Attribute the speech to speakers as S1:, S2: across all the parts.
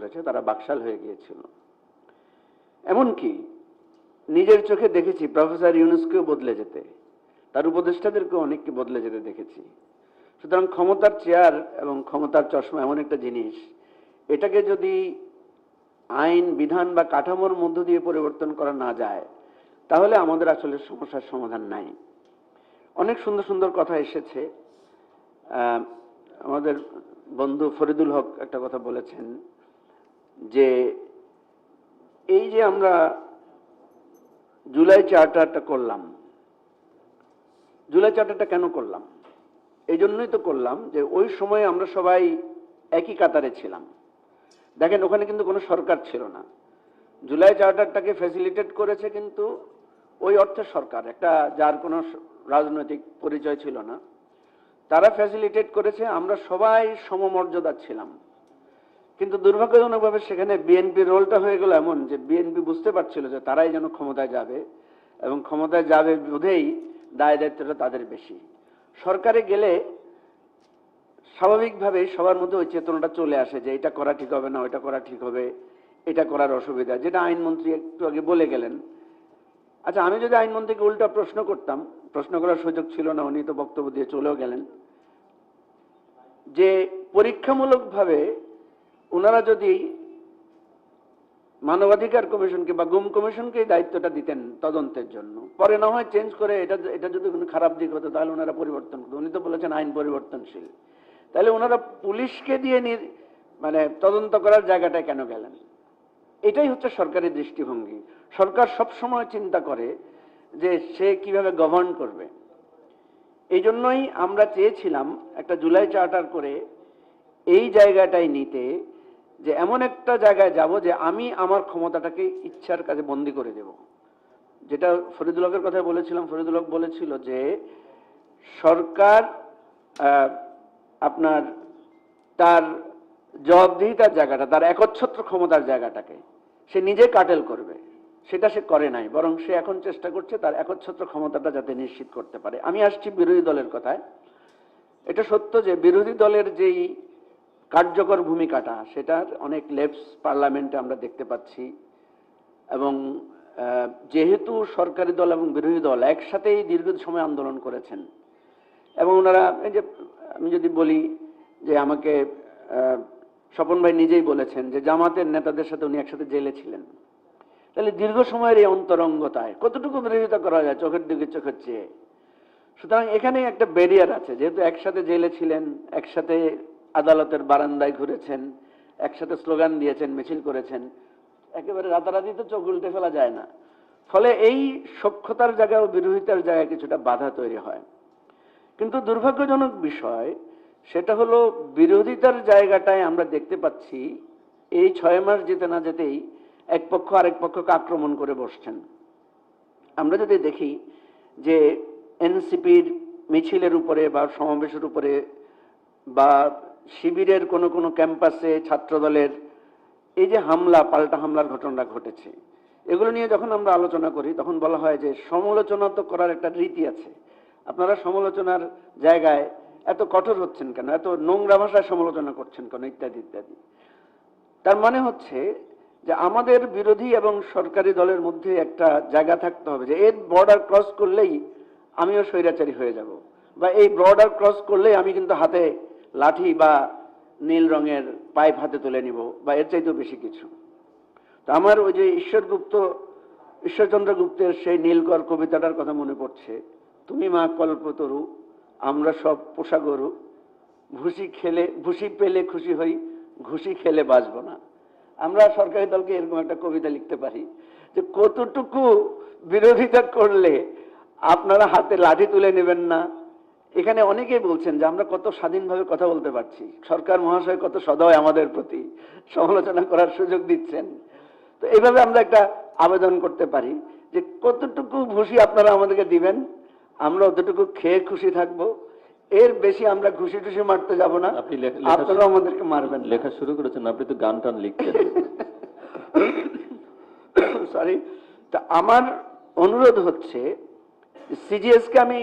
S1: করেছে, তারা বাকশাল হয়ে গিয়েছিল। এমনকি নিজের চোখে দেখেছি প্রফেসর ইউনূসকেও বদলে যেতে, তার উপদেষ্টাদেরকেও অনেককে বদলে যেতে দেখেছি। সুতরাং ক্ষমতার চেয়ার এবং ক্ষমতার চশমা এমন একটা জিনিস, এটাকে যদি আইন বিধান বা কাঠামোর মধ্য দিয়ে পরিবর্তন করা না যায়, তাহলে আমাদের আসলে সমস্যার সমাধান নাই। অনেক সুন্দর সুন্দর কথা এসেছে। আমাদের বন্ধু ফরিদুল হক একটা কথা বলেছেন যে এই যে আমরা জুলাই চার্টারটা করলাম, জুলাই চার্টারটা কেন করলাম? এই জন্যই তো করলাম যে ওই সময় আমরা সবাই একই কাতারে ছিলাম। দেখেন, ওখানে কিন্তু কোনো সরকার ছিল না। জুলাই চার্টারটাকে ফ্যাসিলিটেট করেছে কিন্তু ওই অর্থে সরকার, একটা যার কোনো রাজনৈতিক পরিচয় ছিল না, তারা ফ্যাসিলিটেট করেছে। আমরা সবাই সমমর্যাদা ছিলাম। কিন্তু দুর্ভাগ্যজনকভাবে সেখানে বিএনপির রোলটা হয়ে গেল এমন যে বিএনপি বুঝতে পারছিল যে তারাই যেন ক্ষমতায় যাবে, এবং ক্ষমতায় যাবে বোধেই দায় দায়িত্বটা তাদের বেশি। সরকারে গেলে স্বাভাবিকভাবেই সবার মধ্যে ওই চেতনাটা চলে আসে যে এটা করা ঠিক হবে না, ওইটা করা ঠিক হবে, এটা করার অসুবিধা, যেটা আইনমন্ত্রী একটু আগে বলে গেলেন। আচ্ছা, আমি যদি আইনমন্ত্রীকে উল্টা প্রশ্ন করতাম, প্রশ্ন করার সুযোগ ছিল না, উনি তো বক্তব্য দিয়ে চলেও গেলেন, যে পরীক্ষামূলকভাবে ওনারা যদি মানবাধিকার কমিশনকে বা গুম কমিশনকে এই দায়িত্বটা দিতেন তদন্তের জন্য, পরে না হয় চেঞ্জ করে এটা যদি কোনো খারাপ দিক হতো তাহলে ওনারা পরিবর্তন করতো। উনি তো বলেছেন আইন পরিবর্তনশীল, তাহলে ওনারা পুলিশকে দিয়ে মানে তদন্ত করার জায়গাটায় কেন গেলেন? এটাই হচ্ছে সরকারি দৃষ্টিভঙ্গি। সরকার সব সময় চিন্তা করে যে সে কিভাবে গভর্ন করবে। এই জন্যই আমরা চেয়েছিলাম একটা জুলাই চার্টার করে এই জায়গাটাই নিতে, যে এমন একটা জায়গায় যাব যে আমি আমার ক্ষমতাটাকে ইচ্ছার কাজে বন্দী করে দেব। যেটা ফরিদুল হকের কথা বলেছিলাম, ফরিদুল হক বলেছিল যে সরকার আপনার তার জবাবদিহিতার জায়গাটা, তার একচ্ছত্র ক্ষমতার জায়গাটাকে সে নিজে কাটেল করবে। সেটা সে করে নাই, বরং সে এখন চেষ্টা করছে তার একচ্ছত্র ক্ষমতাটা যাতে নিশ্চিত করতে পারে। আমি আসছি বিরোধী দলের কথায়। এটা সত্য যে বিরোধী দলের যেই কার্যকর ভূমিকাটা, সেটার অনেক লেপস পার্লামেন্টে আমরা দেখতে পাচ্ছি। এবং যেহেতু সরকারি দল এবং বিরোধী দল একসাথেই দীর্ঘ সময় আন্দোলন করেছেন, এবং ওনারা, এই যে আমি যদি বলি যে আমাকে স্বপন ভাই নিজেই বলেছেন যে জামাতের নেতাদের সাথে উনি একসাথে জেলে ছিলেন, তাহলে দীর্ঘ সময়ের এই অন্তরঙ্গতায় কতটুকু বিরোধিতা করা যায় চোখের দিকে চোখের চেয়ে? সুতরাং এখানে একটা ব্যারিয়ার আছে, যেহেতু একসাথে জেলে ছিলেন, একসাথে আদালতের বারান্দায় ঘুরেছেন, একসাথে স্লোগান দিয়েছেন, মিছিল করেছেন, একেবারে রাতারাতি তো চোখ উল্টে ফেলা যায় না। ফলে এই সখ্যতার জায়গায় ও বিরোধিতার জায়গায় কিছুটা বাধা তৈরি হয়। কিন্তু দুর্ভাগ্যজনক বিষয় সেটা হলো বিরোধিতার জায়গাটায় আমরা দেখতে পাচ্ছি এই 6 মাস যেতে না যেতেই এক পক্ষ আরেক পক্ষকে আক্রমণ করে বসছেন। আমরা যদি দেখি যে এনসিপির মিছিলের উপরে বা সমাবেশের উপরে বা শিবিরের কোনো কোনো ক্যাম্পাসে ছাত্রদলের এই যে হামলা, পাল্টা হামলার ঘটনা ঘটেছে, এগুলো নিয়ে যখন আমরা আলোচনা করি তখন বলা হয় যে সমালোচনা তো করার একটা রীতি আছে, আপনারা সমালোচনার জায়গায় এত কঠোর হচ্ছেন কেন, এত নোংরা ভাষায় সমালোচনা করছেন কেন, ইত্যাদি ইত্যাদি। তার মানে হচ্ছে যে আমাদের বিরোধী এবং সরকারি দলের মধ্যে একটা জায়গা থাকতে হবে যে এর বর্ডার ক্রস করলেই আমিও স্বৈরাচারী হয়ে যাব, বা এই বর্ডার ক্রস করলেই আমি কিন্তু হাতে লাঠি বা নীল রঙের পাইপ হাতে তুলে নিব, বা এর চাইতেও বেশি কিছু। তো আমার ওই যে ঈশ্বরচন্দ্র গুপ্তের সেই নীলকর কবিতাটার কথা মনে পড়ছে, তুমি মা কল্পতরু, আমরা সব পোষা গরু, ভুসি পেলে খুশি হই, ঘুষি খেলে বাঁচবো না। আমরা সরকারি দলকে এরকম একটা কবিতা লিখতে পারি যে কতটুকু বিরোধিতা করলে আপনারা হাতে লাঠি তুলে নেবেন না। এখানে অনেকেই বলছেন যে আমরা কত স্বাধীনভাবে কথা বলতে পারছি, সরকার মহাশয় কত সদয় আমাদের প্রতি, সমালোচনা করার সুযোগ দিচ্ছেন। তো এইভাবে আমরা একটা আবেদন করতে পারি যে কতটুকু ঘুষি আপনারা আমাদেরকে দিবেন, আমরা অতটুকু খেয়ে খুশি থাকবো, এর বেশি আমরা ঘুষি টুসি মারতে যাব না, আপনারা আমাদেরকে মারবেন।
S2: লেখা শুরু করেছেন, আপনি তো গান টান লিখতেন।
S1: সরি। তা আমার অনুরোধ হচ্ছে, সিজিএস কে আমি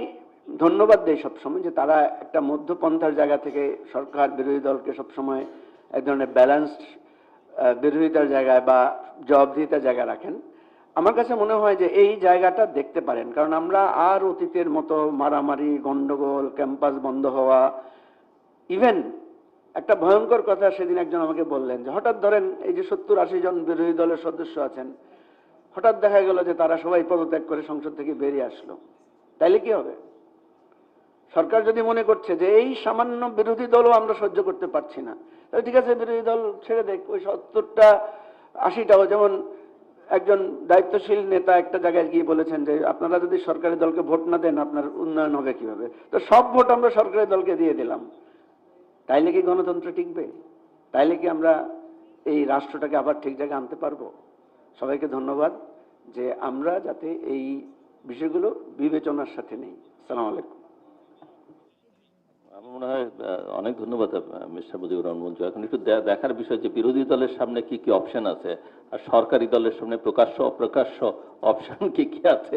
S1: ধন্যবাদ দেই সবসময় যে তারা একটা মধ্যপন্থার জায়গা থেকে সরকার বিরোধী দলকে সবসময় এক ধরনের ব্যালেন্সড বিরোধিতার জায়গায় বা জবাবদিহিতার জায়গায় রাখেন, আমার কাছে মনে হয় যে এই জায়গাটা দেখতে পারেন। কারণ আমরা আর অতীতের মতো মারামারি, গন্ডগোল, ক্যাম্পাস বন্ধ হওয়া, ইভেন একটা ভয়ঙ্কর কথা সেদিন একজন আমাকে বললেন যে হঠাৎ ধরেন এই যে 70-80 জন বিরোধী দলের সদস্য আছেন, হঠাৎ দেখা গেল যে তারা সবাই পদত্যাগ করে সংসদ থেকে বেরিয়ে আসলো, তাইলে কি হবে? সরকার যদি মনে করছে যে এই সামান্য বিরোধী দলও আমরা সহ্য করতে পারছি না, তাহলে ঠিক আছে, বিরোধী দল ছেড়ে দেখ, ওই 70টা 80টাও। যেমন একজন দায়িত্বশীল নেতা একটা জায়গায় গিয়ে বলেছেন যে আপনারা যদি সরকারি দলকে ভোট না দেন আপনার উন্নয়ন হবে কিভাবে? তো সব ভোট আমরা সরকারি দলকে দিয়ে দিলাম, তাইলে কি গণতন্ত্র টিকবে? তাইলে কি আমরা এই রাষ্ট্রটাকে আবার ঠিক জায়গায় আনতে পারবো? সবাইকে ধন্যবাদ যে আমরা যাতে এই বিষয়গুলো বিবেচনার সাথে নেই। আসসালামু আলাইকুম।
S2: আমার মনে হয় অনেক ধন্যবাদ মিস্টার মুজিবুর রহমান মঞ্জু। এখন একটু দেখার বিষয় যে বিরোধী দলের সামনে কি কি অপশন আছে আর সরকারি দলের সামনে প্রকাশ্য অপ্রকাশ্য অপশন কি কি আছে।